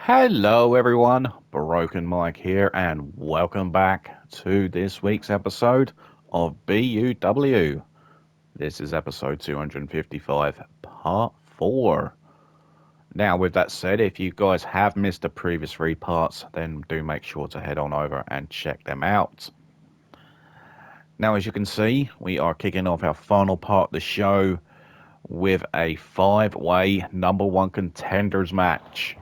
Hello everyone, Broken Mike here and welcome back to this week's episode of BUW. This is episode 255, part 4. Now with that said, if you guys have missed the previous 3 parts, then do make sure to head on over and check them out. Now as you can see, we are kicking off our final part of the show with a 5-way number 1 contenders match,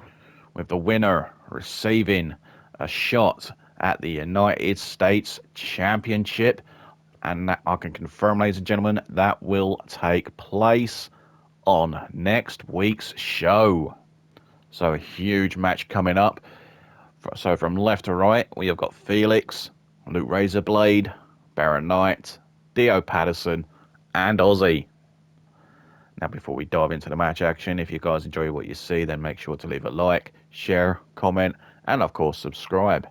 with the winner receiving a shot at the United States Championship. And that I can confirm, ladies and gentlemen, that will take place on next week's show. So a huge match coming up. So from left to right, we have got Felix, Luke Razorblade, Baron Knight, Dio Patterson, and Aussie. Now, before we dive into the match action, if you guys enjoy what you see, then make sure to leave a like, share, comment, and of course subscribe.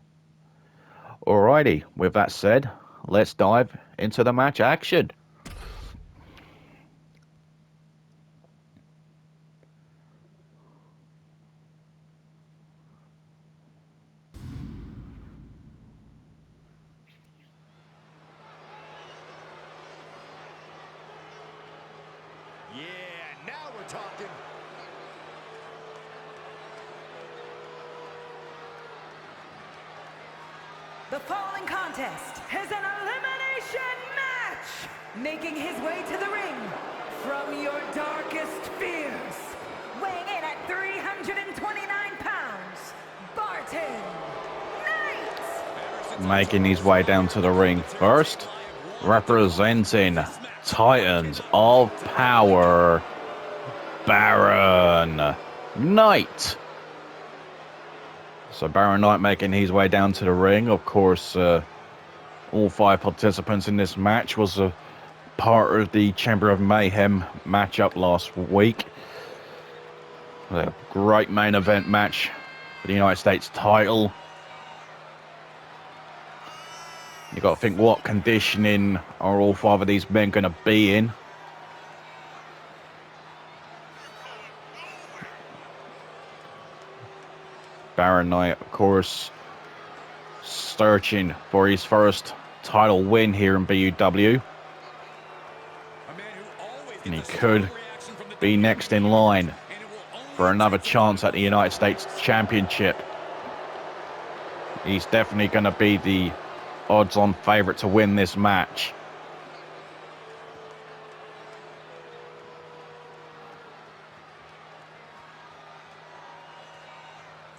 Alrighty, with that said, let's dive into the match action. Yeah, now we're talking. The following contest is an elimination match. Making his way to the ring from your darkest fears, weighing in at 329 pounds, Barton Knight. Making his way down to the ring first, representing Titans of Power, Baron Knight. So Baron Knight making his way down to the ring. Of course, all 5 participants in this match was a part of the Chamber of Mayhem matchup last week. A great main event match for the United States title. You got to think, what conditioning are all 5 of these men going to be in? Baron Knight, of course, searching for his first title win here in BUW. And he could be next in line for another chance at the United States Championship. He's definitely going to be the odds-on favorite to win this match.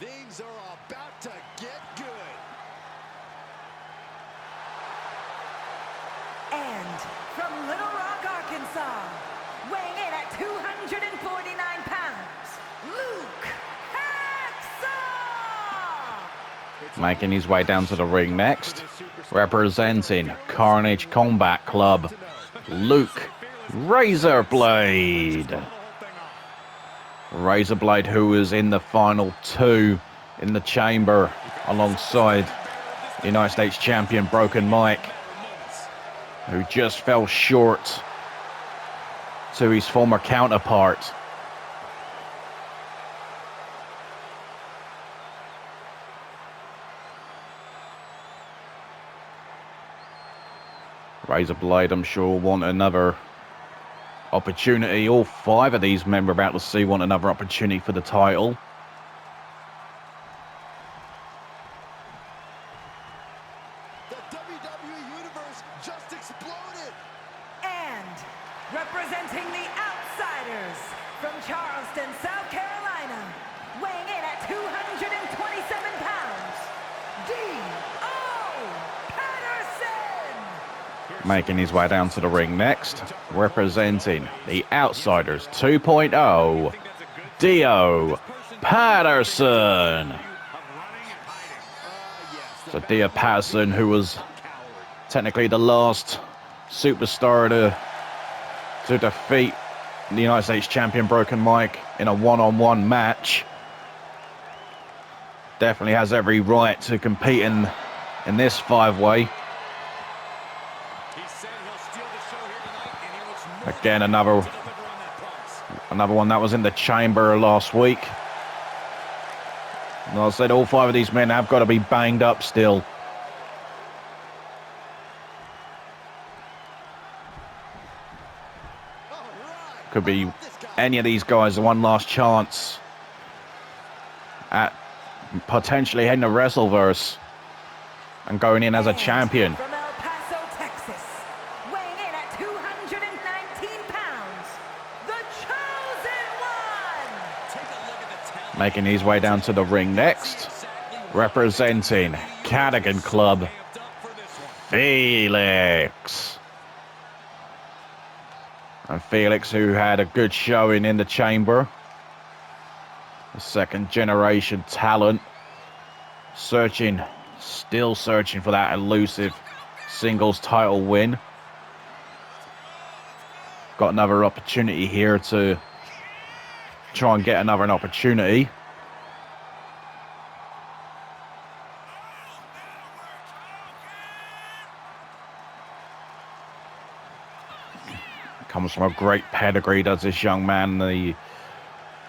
Things are about to get good. And from Little Rock, Arkansas, weighing in at 249 pounds, Luke Hacksaw. Making his way down to the ring next, representing Carnage Combat Club, Luke Razorblade. Razorblade, who is in the final 2 in the chamber alongside the United States champion Broken Mike, who just fell short to his former counterpart. Razorblade, I'm sure, want another opportunity. All 5 of these men we're about to see want another opportunity for the title. The WWE Universe just exploded. And representing the Outsiders from Charleston, South Carolina, weighing in at 227 pounds, D.O. Patterson. Making his way down to the ring next, representing the Outsiders 2.0, Dio Patterson. So Dio Patterson, who was technically the last superstar to defeat the United States champion Broken Mike in a one-on-one match, definitely has every right to compete in this 5-way. Again, another one that was in the chamber last week. And I said all 5 of these men have got to be banged up still. Could be any of these guys the one last chance at potentially heading to Wrestleverse and going in as a champion. From El Paso, Texas, weighing in at 219 pounds, the Chosen One! Making his way down to the ring next, representing Cadogan Club, Felix. And Felix, who had a good showing in the chamber, a second generation talent, still searching for that elusive singles title win. Got another opportunity here to try and get another opportunity. Comes from a great pedigree, does this young man, the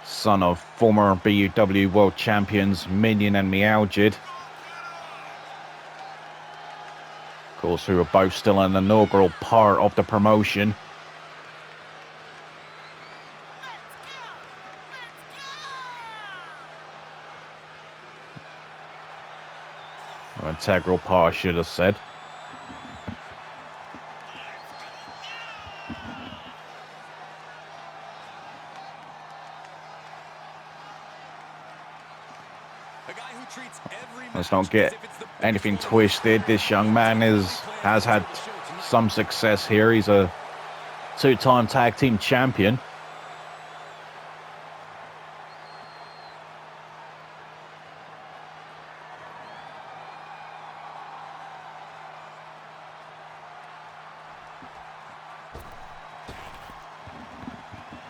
son of former BUW world champions Minion and Meowjid. Of course, who are both still an inaugural part of the promotion. An integral part, I should have said. Let's not get anything twisted. This young man has had some success here. He's a 2-time tag team champion.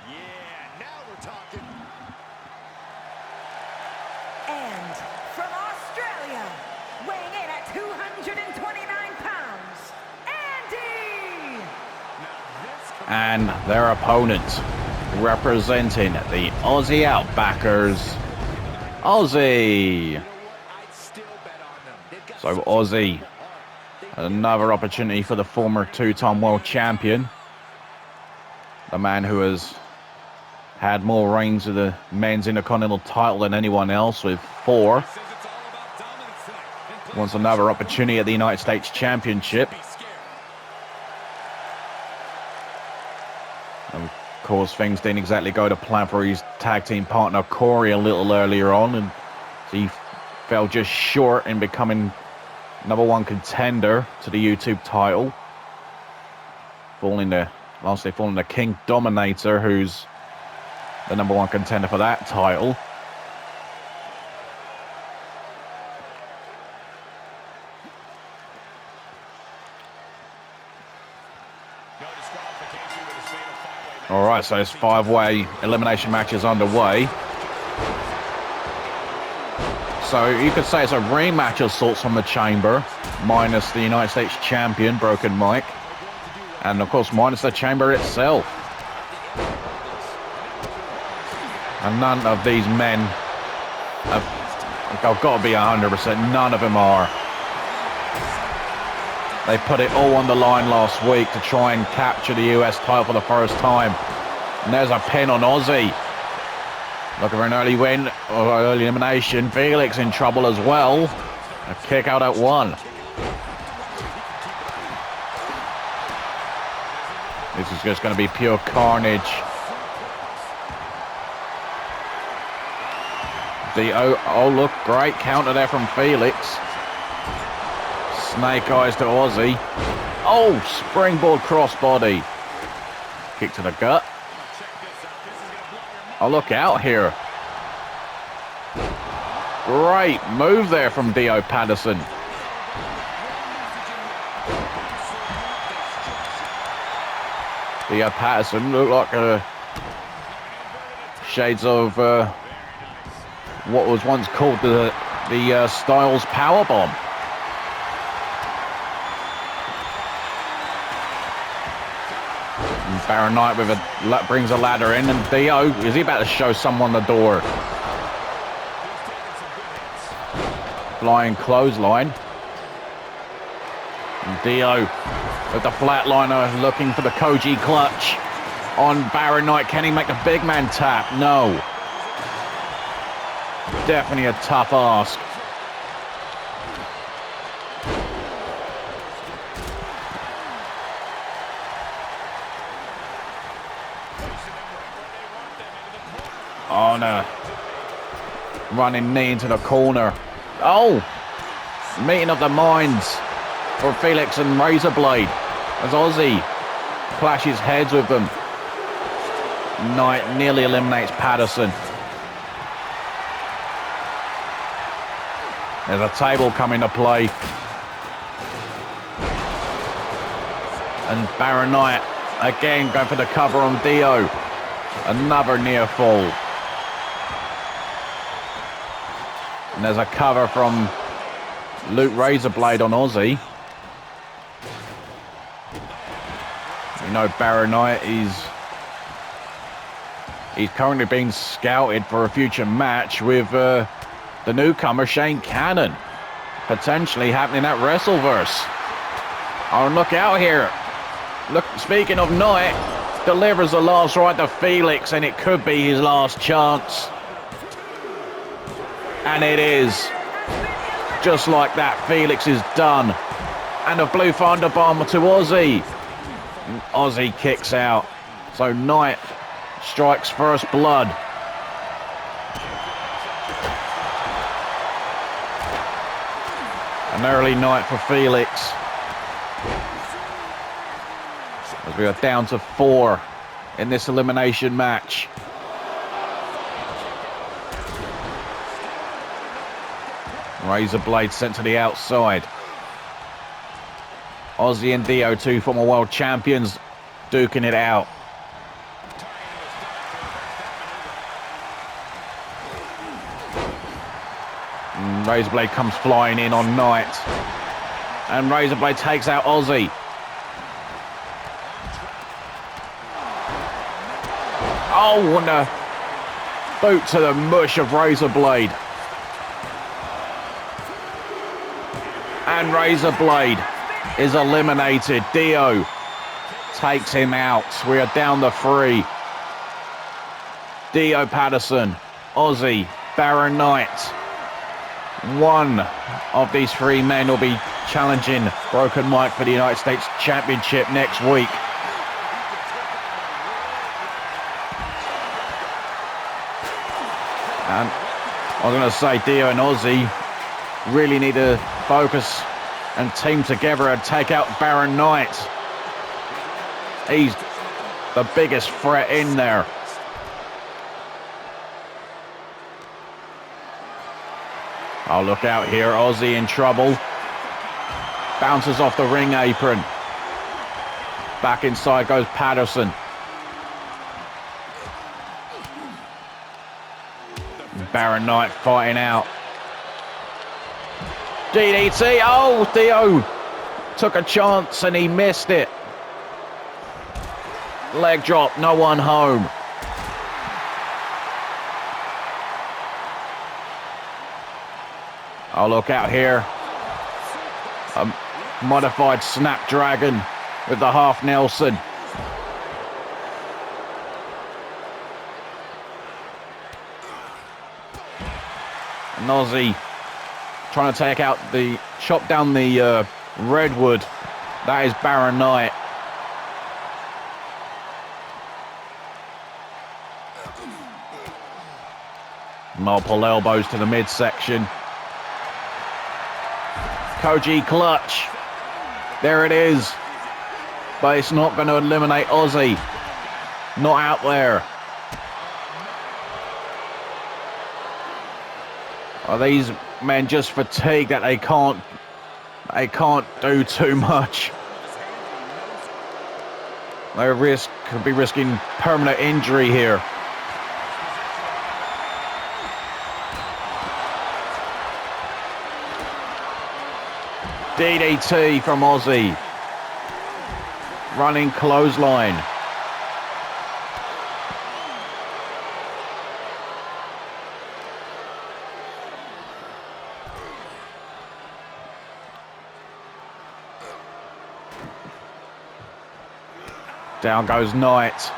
Yeah, now we're talking. And from Australia, weighing in at 229 pounds, Andy! And their opponent, representing the Aussie Outbackers, Aussie. So Aussie, another opportunity for the former 2-time world champion. The man who has had more reigns of the men's Intercontinental title than anyone else, with 4. Wants another opportunity at the United States Championship. And of course, things didn't exactly go to plan for his tag team partner Corey a little earlier on, and he fell just short in becoming #1 contender to the YouTube title. Lastly falling to King Dominator, who's the #1 contender for that title. All right, so this 5-way elimination match is underway. So you could say it's a rematch of sorts from the chamber, minus the United States champion, Broken Mike. And of course, minus the chamber itself. And none of these men I've got to be 100%, none of them are. They put it all on the line last week to try and capture the US title for the first time. And there's a pin on Aussie. Looking for an early win or early elimination. Felix in trouble as well. A kick out at 1. This is just going to be pure carnage. Oh look, great counter there from Felix. Snake eyes to Aussie. Oh, springboard crossbody. Kick to the gut. Oh, look out here. Great move there from Dio Patterson. Dio Patterson looked like shades of what was once called the Styles Powerbomb. Baron Knight brings a ladder in, and Dio, is he about to show someone the door? Flying clothesline. And Dio with the flatliner looking for the Koji clutch on Baron Knight. Can he make the big man tap? No. Definitely a tough ask. Oh no. Running knee into the corner. Oh! Meeting of the minds for Felix and Razorblade as Aussie clashes heads with them. Knight nearly eliminates Patterson. There's a table coming to play. And Baron Knight again going for the cover on Dio. Another near fall. And there's a cover from Luke Razorblade on Aussie. You know, Baron Knight he's currently being scouted for a future match with the newcomer Shane Cannon, potentially happening at Wrestleverse. Oh, look out here. Look, speaking of Knight, delivers the last right to Felix, and it could be his last chance. And it is. Just like that, Felix is done. And a blue thunder bomb to Aussie. And Aussie kicks out. So Knight strikes first blood. An early night for Felix. As we are down to 4 in this elimination match. Razorblade sent to the outside. Aussie and Dio, 2 former world champions, duking it out. And Razorblade comes flying in on Knight. And Razorblade takes out Aussie. Oh, and a boot to the mush of Razorblade. And Razorblade is eliminated. Dio takes him out. We are down to 3. Dio, Patterson, Aussie, Baron Knight. One of these 3 men will be challenging Broken Mike for the United States Championship next week. And I was going to say, Dio and Aussie really need to focus and team together and take out Baron Knight. He's the biggest threat in there. Oh, look out here. Aussie in trouble. Bounces off the ring apron. Back inside goes Patterson. Baron Knight fighting out. DDT. Oh, Dio took a chance and he missed it. Leg drop. No one home. Oh, look out here. A modified Snapdragon with the half Nelson. And Aussie trying to take out the, chop down the redwood. That is Baron Knight. Multiple elbows to the midsection. Koji clutch. There it is. But it's not going to eliminate Aussie. Not out there. Are these men just fatigued that they can't do too much? They could be risking permanent injury here. DDT from Aussie. Running clothesline. Down goes Knight.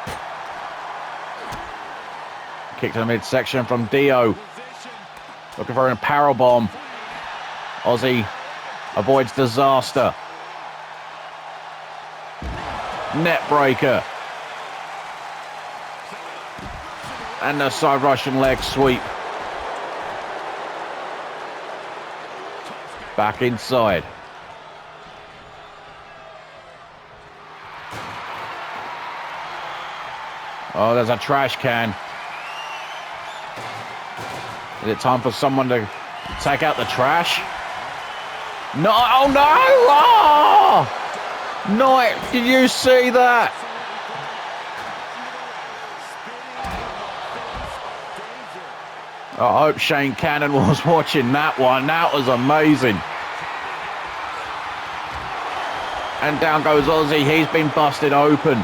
Kick to the midsection from Dio. Looking for a powerbomb. Aussie avoids disaster. Net breaker. And a side Russian leg sweep. Back inside. Oh, there's a trash can. Is it time for someone to take out the trash? No, oh no! Oh! Knight, did you see that? I hope Shane Cannon was watching that one. That was amazing. And down goes Aussie. He's been busted open.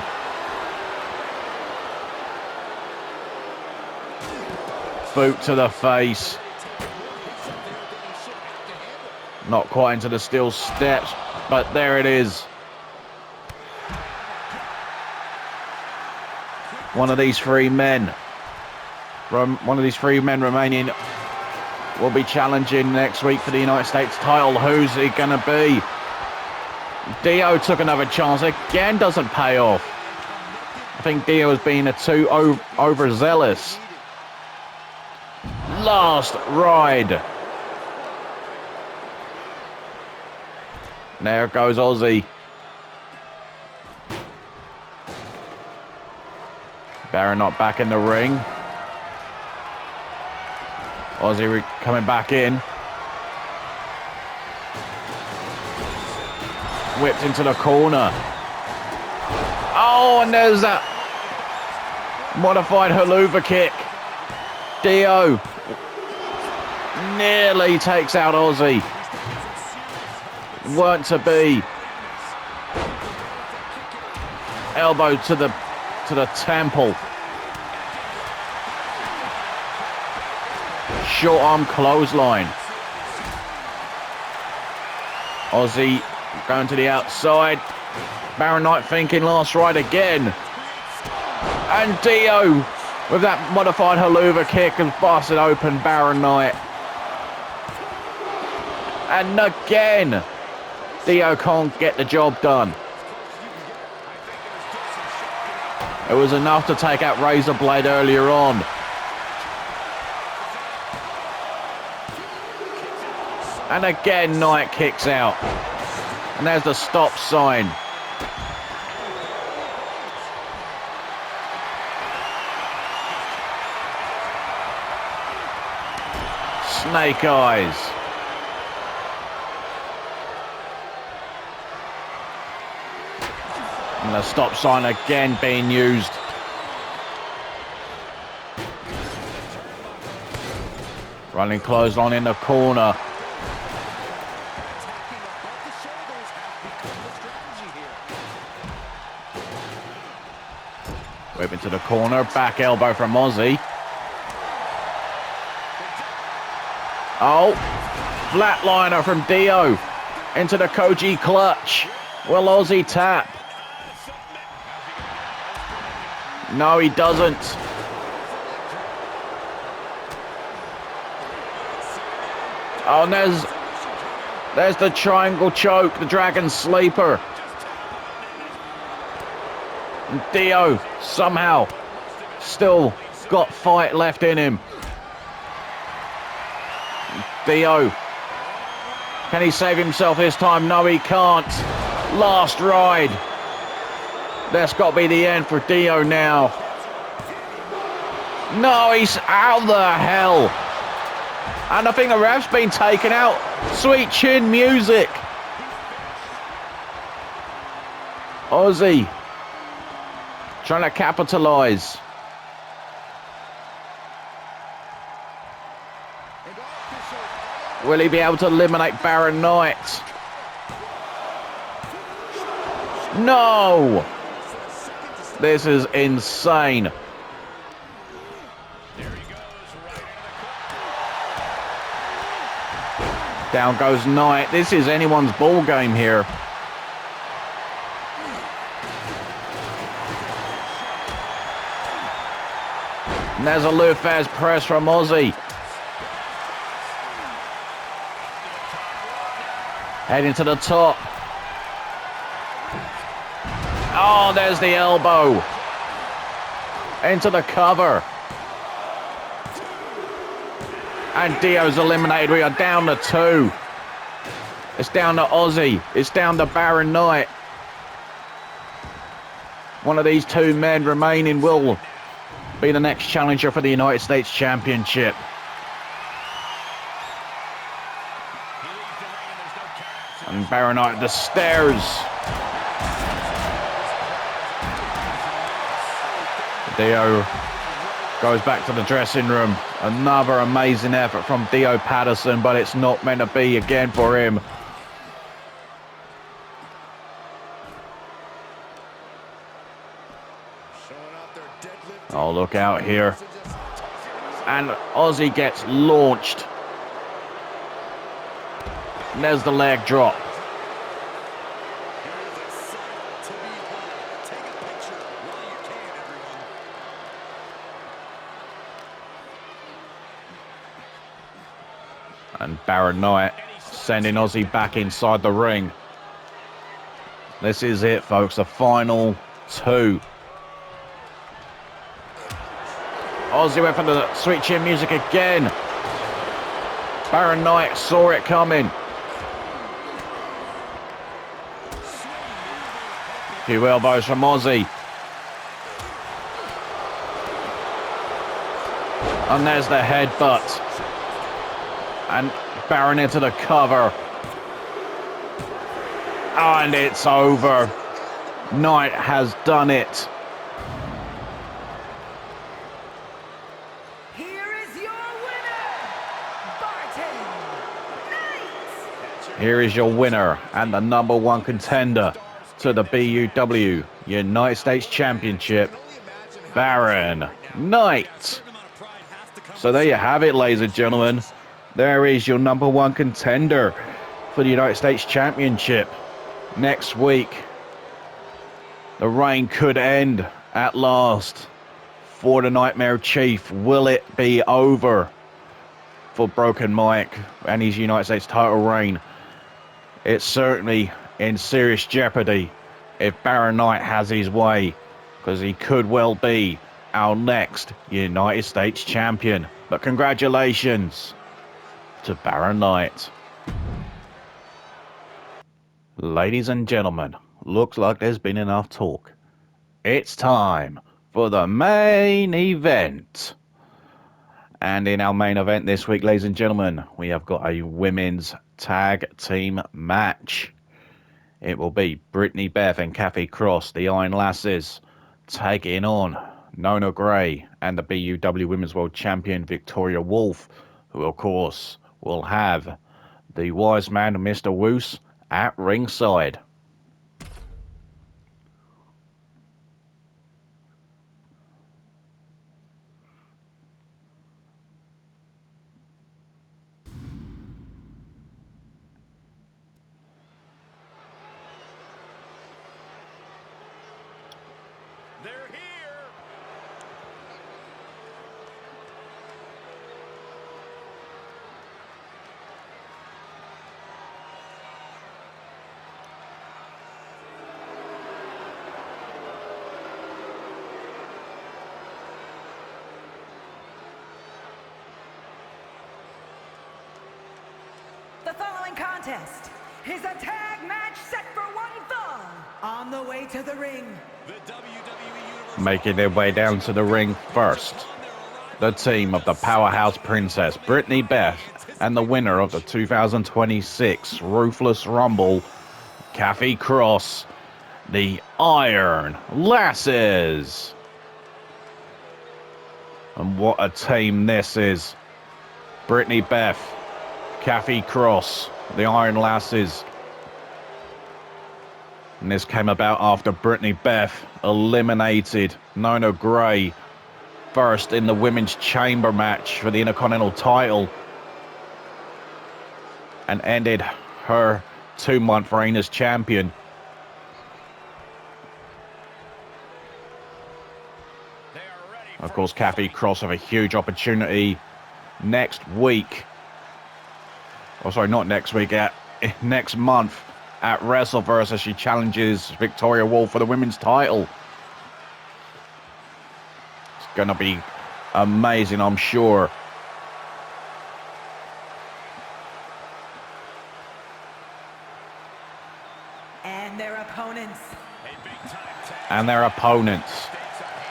Boot to the face. Not quite into the steel steps, but there it is. One of these three men remaining will be challenging next week for the United States title. Who's it going to be? Dio took another chance. Again, doesn't pay off. I think Dio has been too overzealous. Last ride. There goes Aussie. Baron not back in the ring. Aussie coming back in. Whipped into the corner. Oh, and there's that modified haluva kick. Dio nearly takes out Aussie. Weren't to be. Elbow to the temple. Short arm clothesline. Aussie going to the outside. Baron Knight thinking last ride again. And Dio with that modified haluva kick has busted open Baron Knight. And again, Dio can't get the job done. It was enough to take out Razorblade earlier on. And again, Knight kicks out. And there's the stop sign. Snake eyes. And the stop sign again being used. Running clothesline in the corner. Whip into the corner. Back elbow from Aussie. Oh, flatliner from Dio into the Koji clutch. Will Aussie tap? No, he doesn't. Oh, and there's the triangle choke, the dragon sleeper. And Dio somehow still got fight left in him. Dio, can he save himself this time? No, he can't. Last ride. That's got to be the end for Dio now. No, he's out the hell. And I think the ref's been taken out. Sweet chin music. Aussie trying to capitalize. Will he be able to eliminate Baron Knight? No! This is insane. Down goes Knight. This is anyone's ball game here. And there's a Lufaz press from Aussie. Heading to the top. Oh, there's the elbow. Into the cover. And Dio's eliminated. We are down to 2. It's down to Aussie. It's down to Baron Knight. One of these 2 men remaining will be the next challenger for the United States Championship. And Baron Knight the stairs. Dio goes back to the dressing room. Another amazing effort from Dio Patterson, but it's not meant to be again for him. Oh, look out here. And Aussie gets launched. And there's the leg drop. And Baron Knight sending Aussie back inside the ring. This is it, folks. The final 2. Aussie went for the sweet chin music again. Baron Knight saw it coming. Few elbows from Aussie. And there's the headbutt. And Baron into the cover. And it's over. Knight has done it. Here is your winner, Barton Knight. Here is your winner and the #1 contender to the BUW United States Championship, Baron Knight. So there you have it, ladies and gentlemen. There is your #1 contender for the United States Championship. Next week, the reign could end at last for the Nightmare Chief. Will it be over for Broken Mike and his United States title reign? It's certainly in serious jeopardy if Baron Knight has his way, because he could well be our next United States champion. But congratulations to Baron Knight. Ladies and gentlemen, looks like there's been enough talk. It's time for the main event. And in our main event this week, ladies and gentlemen, we have got a women's tag team match. It will be Brittany Beth and Kathy Cross, the Iron Lassies, taking on Nona Gray and the BUW Women's World Champion Victoria Wolfe, who of course will have the wise man Mr. Woose at ringside. They're here. The following contest is a tag match set for one fall. On the way to the ring, The WWE Universe Making their way down to the ring first, the team of the Powerhouse Princess, Brittany Beth, and the winner of the 2026 Ruthless Rumble, Kathy Cross, the Iron Lassies. And what a team this is. Brittany Beth, Kathy Cross, the Iron Lassies. And this came about after Brittany Beth eliminated Nona Gray first in the Women's Chamber match for the Intercontinental title and ended her 2-month reign as champion. Of course, Kathy Cross have a huge opportunity next week. Oh, sorry, not next week, next month at Wrestleverse as she challenges Victoria Wolfe for the women's title. It's going to be amazing, I'm sure. And their opponents.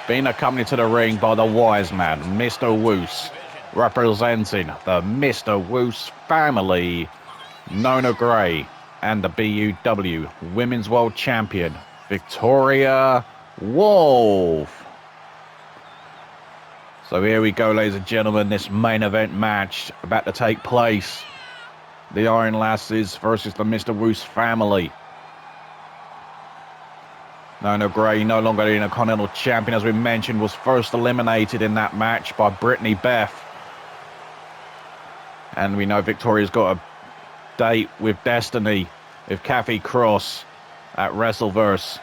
Being accompanied to the ring by the wise man, Mr. Woose, representing the Mr. Woose family, Nona Gray, and the BUW Women's World Champion, Victoria Wolfe. So here we go, ladies and gentlemen, this main event match about to take place. The Iron Lassies versus the Mr. Woose family. Nona Gray, no longer the Intercontinental Champion, as we mentioned, was first eliminated in that match by Brittany Beth. And we know Victoria's got a date with Destiny, with Kathy Cross at Wrestleverse.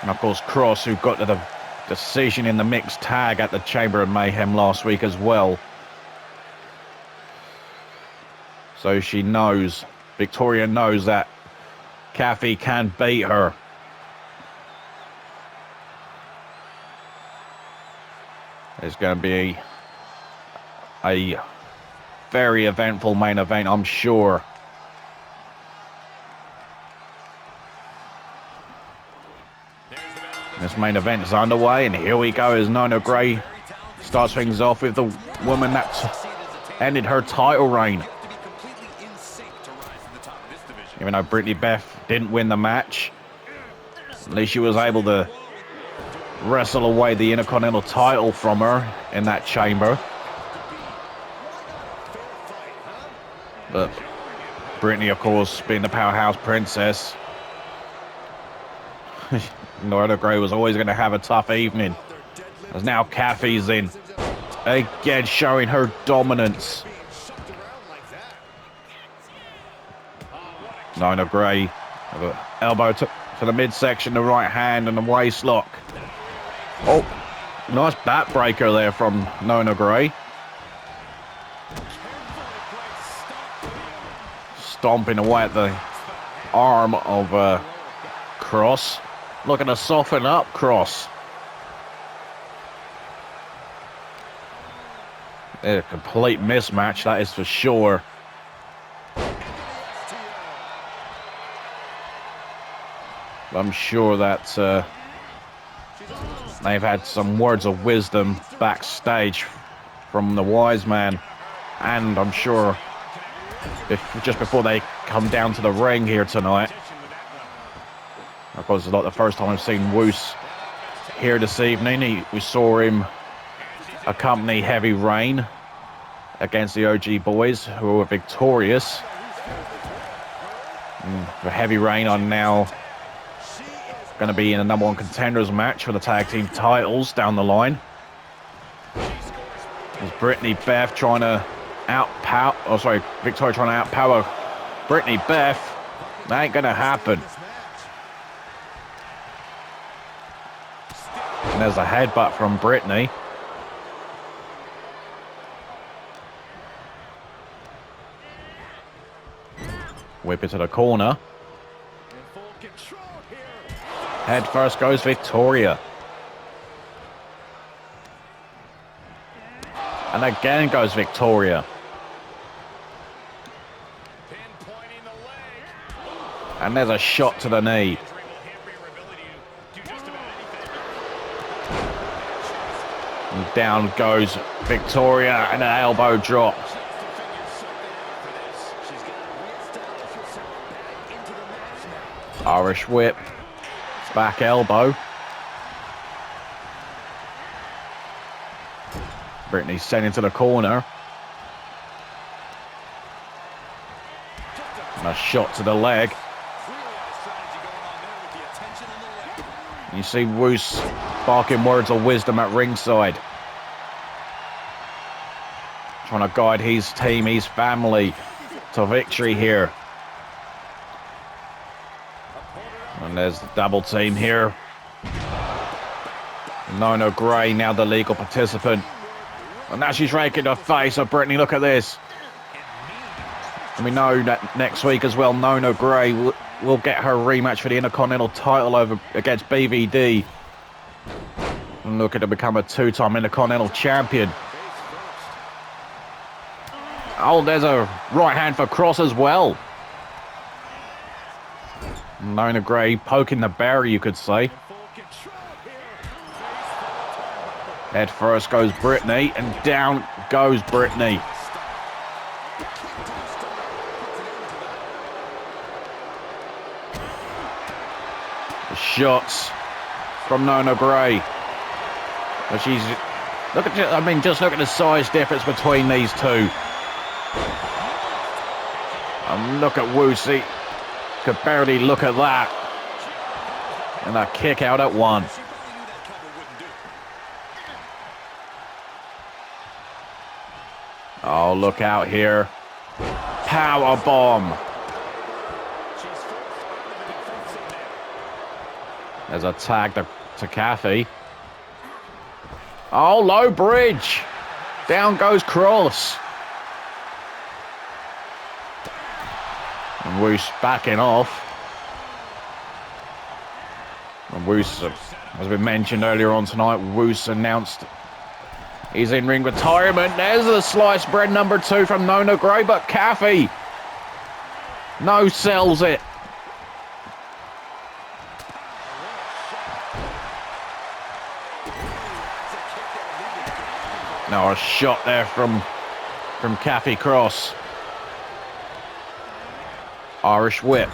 And of course, Cross, who got to the decision in the mixed tag at the Chamber of Mayhem last week as well. So she knows, Victoria knows that Kathy can beat her. It's going to be a very eventful main event, I'm sure. This main event is underway, and here we go as Nona Gray starts things off with the woman that ended her title reign. Even though Brittany Beth didn't win the match, at least she was able to wrestle away the Intercontinental title from her in that chamber. But Brittany, of course, being the powerhouse princess, Nona Gray was always going to have a tough evening. As now Kathy's in, again showing her dominance. Nona Gray, elbow to the midsection, the right hand, and the waist lock. Oh, nice backbreaker there from Nona Gray. Stomping away at the arm of Cross. Looking to soften up Cross. A complete mismatch, that is for sure. I'm sure that they've had some words of wisdom backstage from the wise man, and I'm sure just before they come down to the ring here tonight. Of course, it's not the first time I've seen Woose here this evening. We saw him accompany Heavy Rain against the OG boys, who were victorious. The Heavy Rain are now going to be in a number one contenders match for the tag team titles down the line. There's Brittany Beth trying to Victoria trying to outpower Brittany Beth. That ain't going to happen. And there's a headbutt from Brittany. Whip it to the corner. Head first goes Victoria. And again goes Victoria. And there's a shot to the knee. And down goes Victoria and an elbow drop. Irish whip. Back elbow. Brittany sent into the corner. And a shot to the leg. You see Woose barking words of wisdom at ringside. Trying to guide his team, his family to victory here. And there's the double team here. Nona Gray, now the legal participant. And now she's raking her face of Brittany. Look at this. And we know that next week as well, Nona Gray will get her rematch for the Intercontinental title over against BVD. And looking to become a two-time Intercontinental champion. Oh, there's a right hand for Cross as well. Nona Gray poking the barrier, you could say. Head first goes Brittany, and down goes Brittany. The shots from Nona Gray. But she's just look at the size difference between these two. And look at Woose. Could barely look at that. And a kick out at one. Oh, look out here. Power bomb. There's a tag to Kathy. Oh, low bridge. Down goes Cross. And Woose backing off. And Woose, as we mentioned earlier on tonight, Woose announced his in-ring retirement. There's the sliced bread number 2 from Nona Gray, but Kathy no sells it. Now a shot there from Kathy Cross. Irish whip.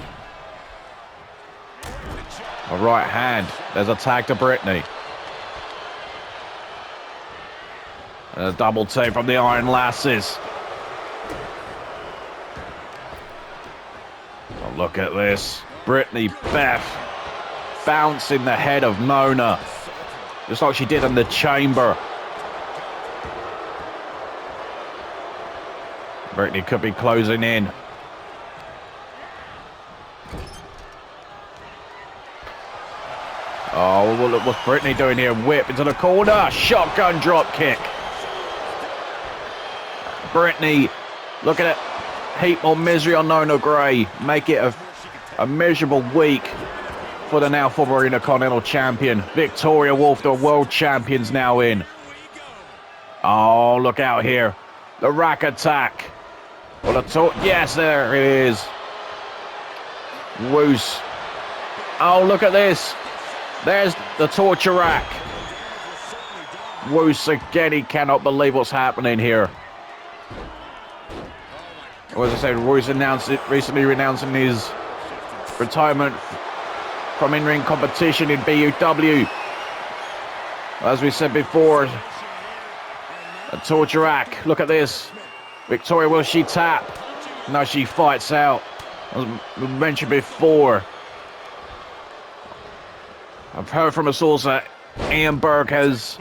A right hand. There's a tag to Brittany. And a double take from the Iron Lassies. Oh, look at this. Brittany Beth bouncing the head of Nona. Just like she did in the chamber. Brittany could be closing in. Oh, well, look what's Brittany doing here. Whip into the corner. Shotgun drop kick. Brittany, look at it. Heap more misery on Nona Gray. Make it a miserable week for the now former Intercontinental champion. Victoria Wolfe, the world champions, now in. Oh, look out here. The rack attack. Well, yes, there it is. Woose. Oh, look at this. There's the torture rack. Woose again, he cannot believe what's happening here. Well, as I said, Woose recently renouncing his retirement from in-ring competition in BUW. As we said before, a torture rack. Look at this. Victoria, will she tap? No, she fights out. As we mentioned before, I've heard from a source that Ian Burke has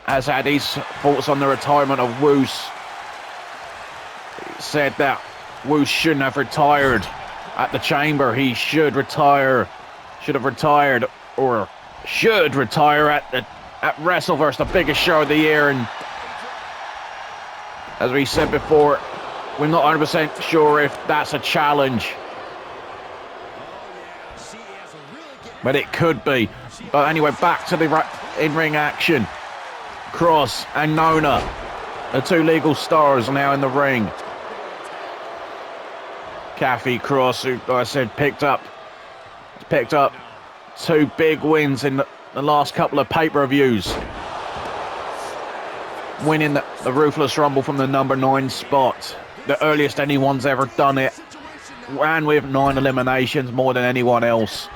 had his thoughts on the retirement of Woose. He said that Woose shouldn't have retired at the chamber. He should have retired at Wrestleverse, the biggest show of the year. And as we said before, we're not 100% sure if that's a challenge. But it could be. But anyway, back to the in-ring action. Cross and Nona, the two legal stars, are now in the ring. Kathy Cross, who, like I said, picked up 2 big wins in the last couple of pay-per-views. Winning the Ruthless Rumble from the number 9 spot. The earliest anyone's ever done it. And with 9 eliminations, more than anyone else.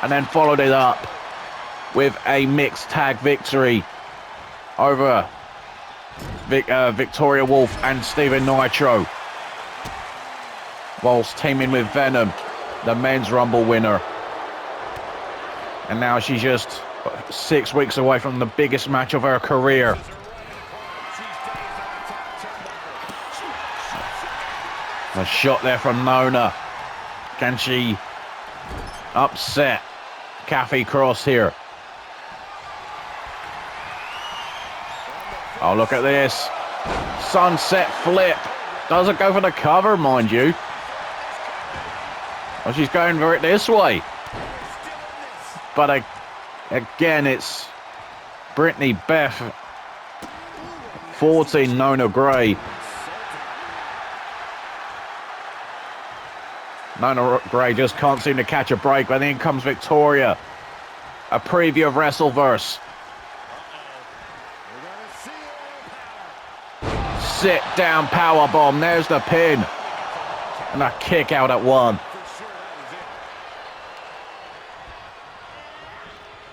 And then followed it up with a mixed tag victory over Victoria Wolfe and Steven Nitro, whilst teaming with Venom, the men's Rumble winner. And now she's just 6 weeks away from the biggest match of her career. A shot there from Nona. Can she upset Kathy Cross here? Oh, look at this. Sunset flip. Doesn't go for the cover, mind you. Oh, she's going for it this way. But again, it's Brittany Beth 14, Nona Gray. Nona Gray just can't seem to catch a break, but then comes Victoria. A preview of Wrestleverse. Sit down powerbomb. There's the pin. And a kick out at 1.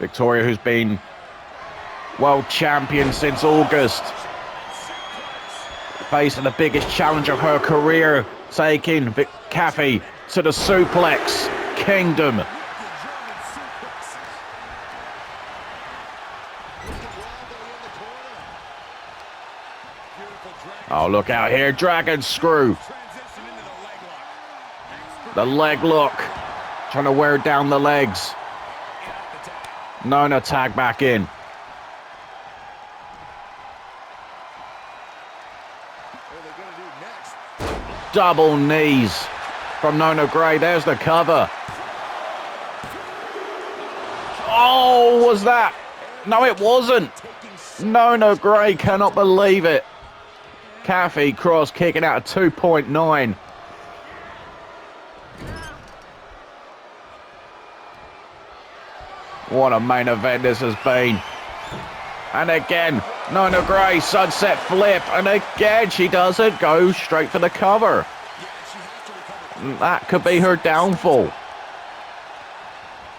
Victoria, who's been world champion since August, facing the biggest challenge of her career, taking Kathy to the suplex kingdom. Oh, look out here, dragon screw. The leg lock, trying to wear down the legs. Nona tag back in. Double knees from Nona Gray. There's the cover. Oh, was that? No, it wasn't. Nona Gray cannot believe it. Kathy Cross kicking out a 2.9. What a main event this has been. And again, Nona Gray, sunset flip. And again, she doesn't go straight for the cover. That could be her downfall.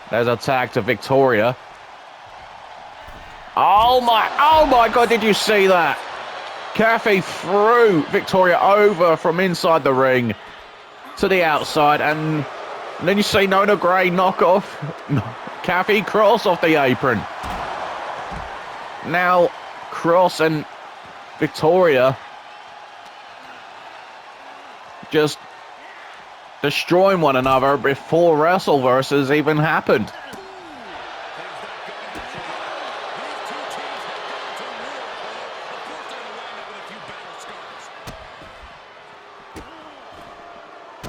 There's a tag to Victoria. Oh my God, did you see that? Kathy threw Victoria over from inside the ring to the outside. And then you see Nona Gray knock off Kathy Cross off the apron. Now, Cross and Victoria just destroying one another before Wrestleverse has even happened.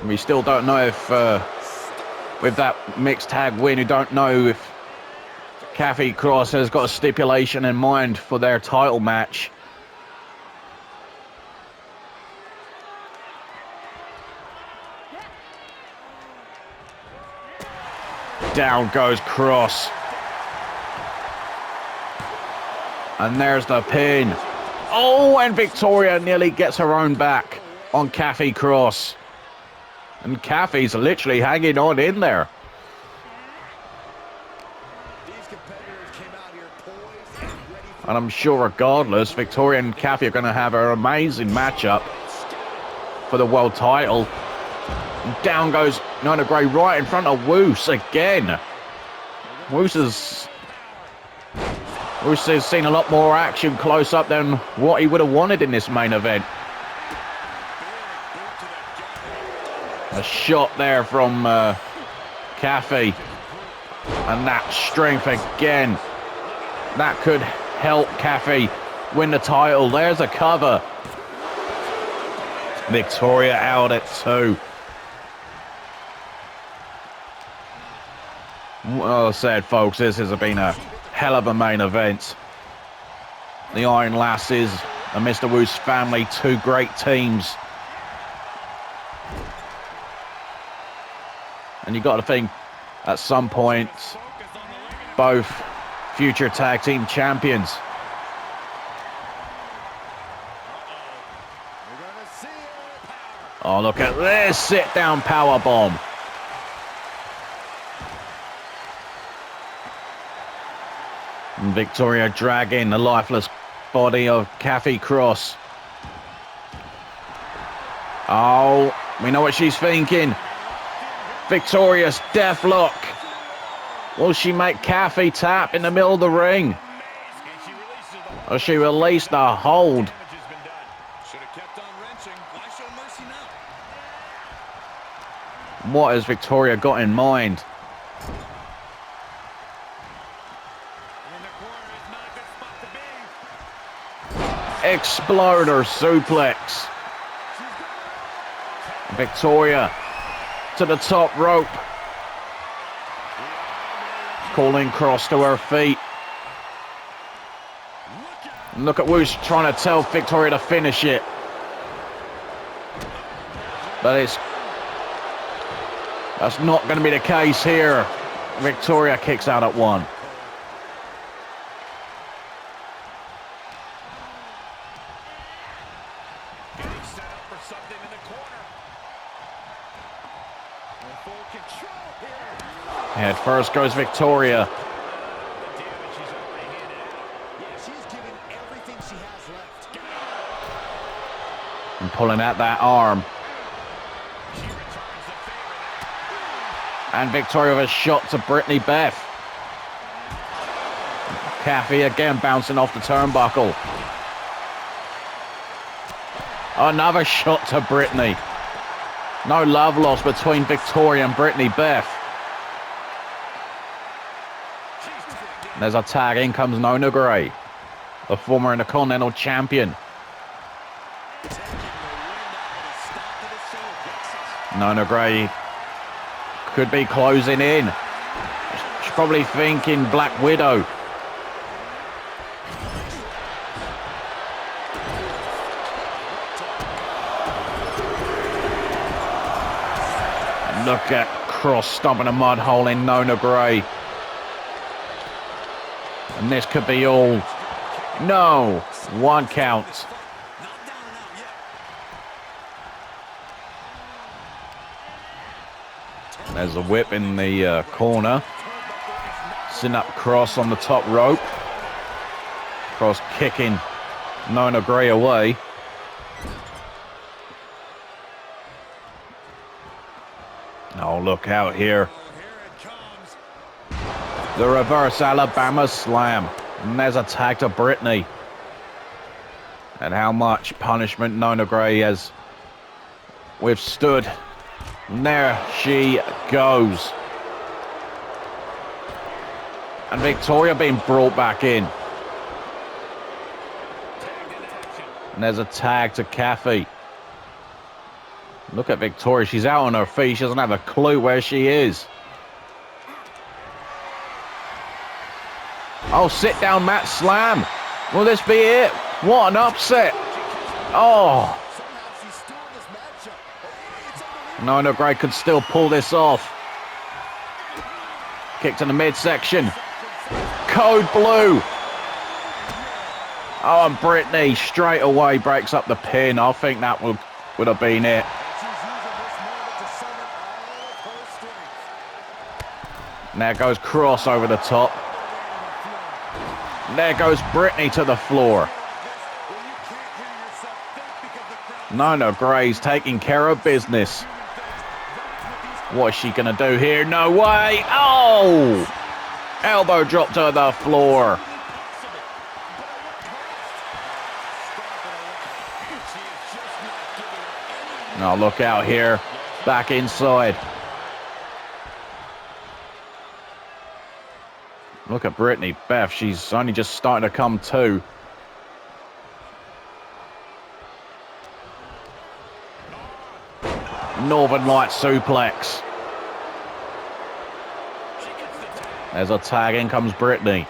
We still don't know if, with that mixed tag win, we don't know if Kathy Cross has got a stipulation in mind for their title match. Down goes Cross. And there's the pin. Oh, and Victoria nearly gets her own back on Kathy Cross. And Kathy's literally hanging on in there. And I'm sure regardless, Victoria and Kathy are going to have an amazing matchup for the world title. And down goes Nona Gray right in front of Woose again. Woose has seen a lot more action close up than what he would have wanted in this main event. A shot there from Kathy. And that strength again. That could help Kathy win the title. There's a cover. Victoria out at 2. Well said, folks. This has been a hell of a main event. The Iron Lassies, the Mr. Woose family, 2 great teams. And you've got to think, at some point, both future tag team champions. Oh, look at this sit-down powerbomb. And Victoria dragging the lifeless body of Kathy Cross. Oh, we know what she's thinking. Victoria's deathlock. Will she make Kathy tap in the middle of the ring? Or she released the hold? What has Victoria got in mind? Exploder suplex. Victoria to the top rope. Calling cross to her feet. Look at Woose trying to tell Victoria to finish it. But that's not going to be the case here. Victoria kicks out at 1. Head first goes Victoria. And pulling out that arm. And Victoria with a shot to Brittany Beth. Kathy again bouncing off the turnbuckle. Another shot to Brittany. No love lost between Victoria and Brittany Beth. There's a tag. In comes Nona Gray, the former Intercontinental Champion. Nona Gray could be closing in. She's probably thinking Black Widow. Look at Cross stomping a mud hole in Nona Gray. And this could be all. No, 1 count. There's a whip in the corner. Sitting up Cross on the top rope. Cross kicking Nona Gray away. Oh, look out here. The reverse Alabama slam. And there's a tag to Brittany. And how much punishment Nona Gray has withstood. And there she goes. And Victoria being brought back in. And there's a tag to Kathy. Look at Victoria. She's out on her feet. She doesn't have a clue where she is. Oh, sit down mat slam. Will this be it? What an upset. Oh. Nona Gray could still pull this off. Kick to the midsection. Code blue. Oh, and Brittany straight away breaks up the pin. I think that would have been it. And there goes Cross over the top. And there goes Brittany to the floor. Nona Gray's taking care of business. What is she going to do here? No way. Oh! Elbow drop to the floor. Now look out here. Back inside. Look at Brittany Beth. She's only just starting to come to. Northern Light suplex. There's a tag. In comes Brittany.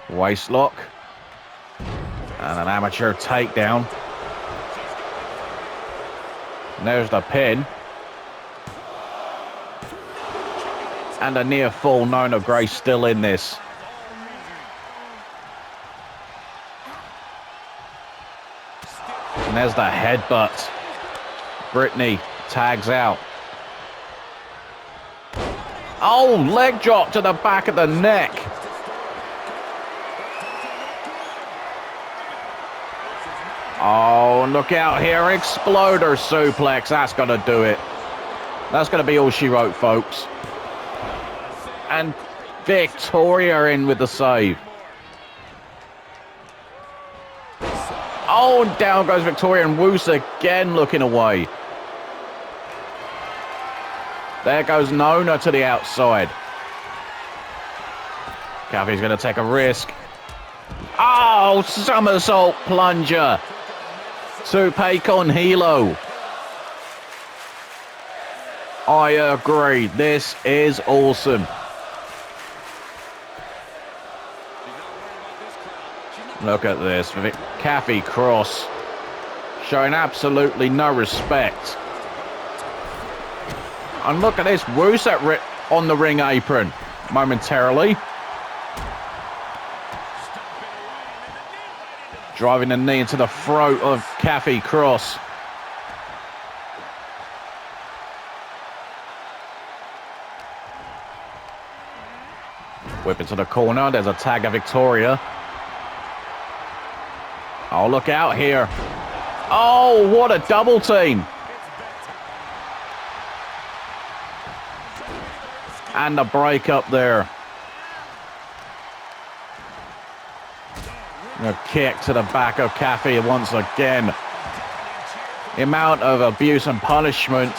Waist lock. And an amateur takedown. And there's the pin. And a near fall. Nona Gray still in this. And there's the headbutt. Brittany tags out. Oh, leg drop to the back of the neck. Oh, look out here. Exploder suplex. That's going to do it. That's going to be all she wrote, folks. And Victoria in with the save. Oh, and down goes Victoria, and Woose again looking away. There goes Nona to the outside. Kathy's going to take a risk. Oh, somersault plunger. Tope con hilo. I agree. This is awesome. Look at this. Kathy Cross showing absolutely no respect. And look at this. Woose on the ring apron momentarily. Driving the knee into the throat of Kathy Cross. Whip it to the corner. There's a tag of Victoria. Oh, look out here. Oh, what a double team. And the break up there. A kick to the back of Kathy once again. The amount of abuse and punishment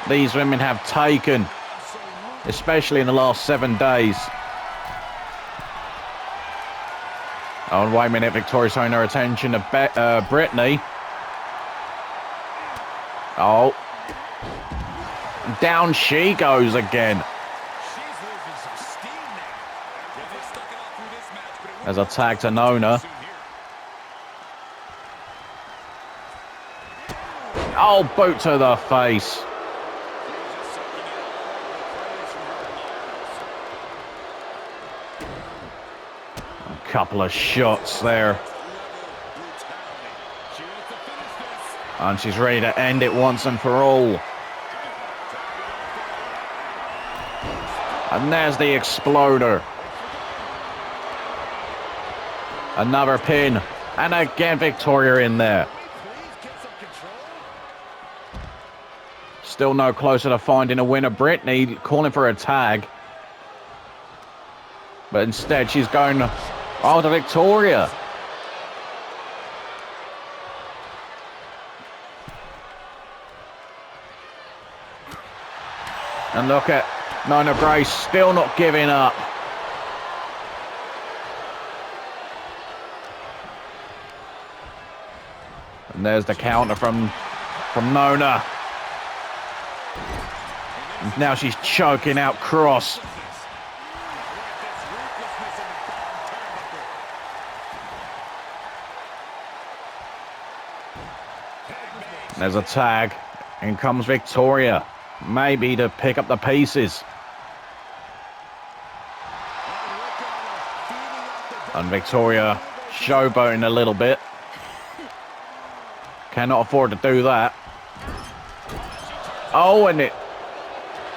these women have taken, especially in the last 7 days. Oh, and wait a minute, Victoria's showing her attention to Brittany. Oh. Down she goes again. There's a tag to Nona. Oh, boot to the face. A couple of shots there. And she's ready to end it once and for all. And there's the exploder. Another pin. And again, Victoria in there. Still no closer to finding a winner. Brittany calling for a tag. But instead, she's going to Victoria. And look at Nona Grace still not giving up. And there's the counter from Nona. And now she's choking out Cross. There's a tag. In comes Victoria. Maybe to pick up the pieces. And Victoria showboating a little bit. Cannot afford to do that. Oh, and it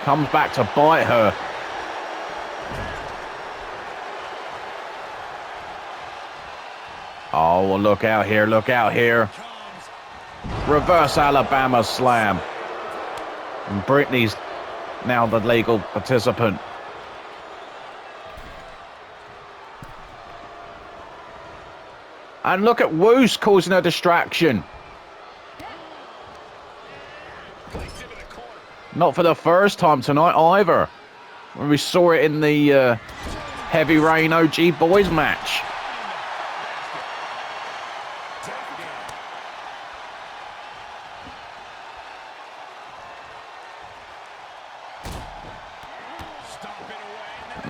comes back to bite her. Oh, well, look out here, look out here. Reverse Alabama slam. And Brittany's now the legal participant. And look at Woose causing a distraction. Not for the first time tonight either. When we saw it in the Heavy Rain OG Boys match.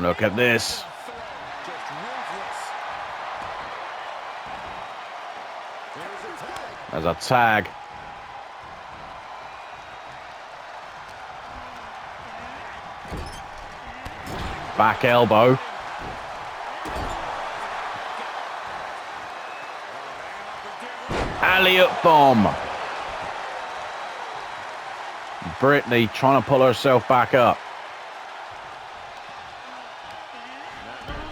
Look at this. There's a tag. Back elbow. Alley-oop bomb. Brittany trying to pull herself back up.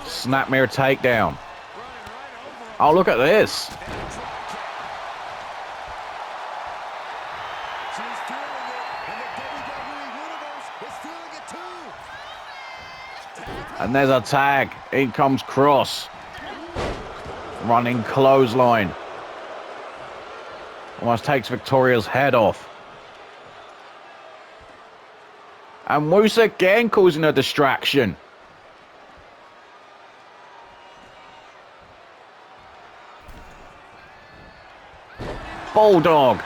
Snapmare takedown. Oh, look at this. And there's a tag. In comes Cross. Running clothesline. Almost takes Victoria's head off. And Woose again causing a distraction. Bulldog.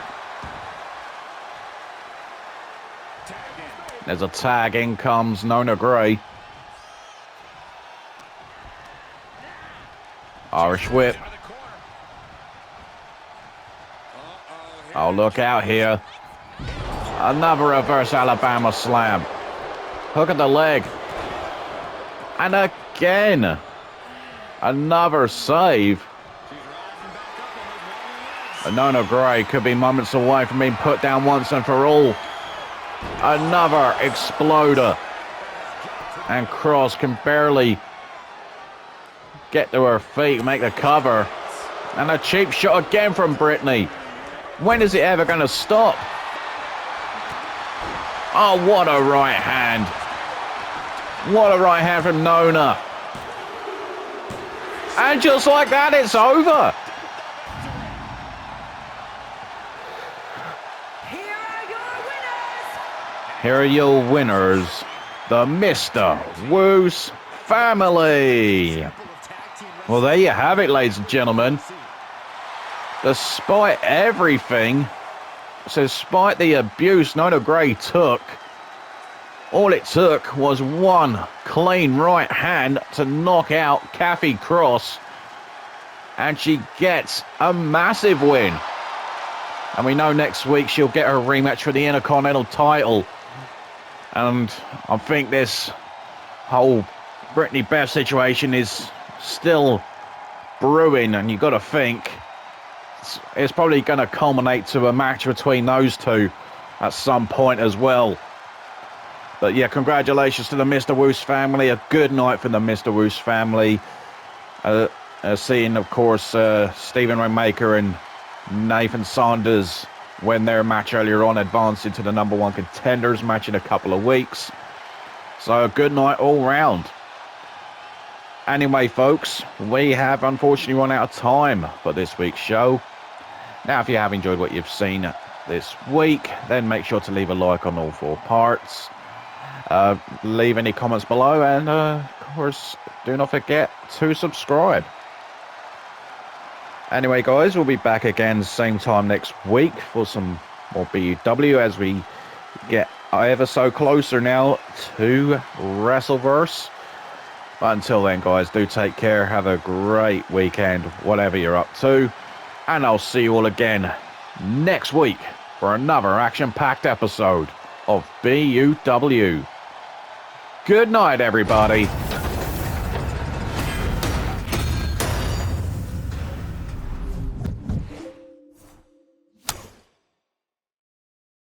There's a tag. In comes Nona Gray. Irish whip. Oh, look out here. Another reverse Alabama slam. Hook at the leg. And again. Another save. Nona Gray could be moments away from being put down once and for all. Another exploder. And Cross can barely get to her feet, make the cover. And a cheap shot again from Brittany. When is it ever going to stop? Oh, what a right hand. What a right hand from Nona. And just like that, it's over. Here are your winners, the Mr. Woose family. Well, there you have it, ladies and gentlemen. Despite everything, despite the abuse Nona Gray took, all it took was one clean right hand to knock out Kathy Cross, and she gets a massive win. And we know next week she'll get her rematch for the Intercontinental title. And I think this whole Brittany Beth situation is still brewing, and you've got to think it's probably going to culminate to a match between those two at some point as well. But yeah, congratulations to the Mr. Woose family. A good night for the Mr. Woose family. Seeing, of course, Stephen Rainmaker and Nathan Saunders win their match earlier on, advanced into the #1 contenders match in a couple of weeks. So a good night all round. Anyway, folks, we have unfortunately run out of time for this week's show. Now, if you have enjoyed what you've seen this week, then make sure to leave a like on all 4 parts. Leave any comments below, and of course, do not forget to subscribe. Anyway, guys, we'll be back again same time next week for some more BUW as we get ever so closer now to Wrestleverse. But until then, guys, do take care. Have a great weekend, whatever you're up to. And I'll see you all again next week for another action-packed episode of BUW. Good night, everybody.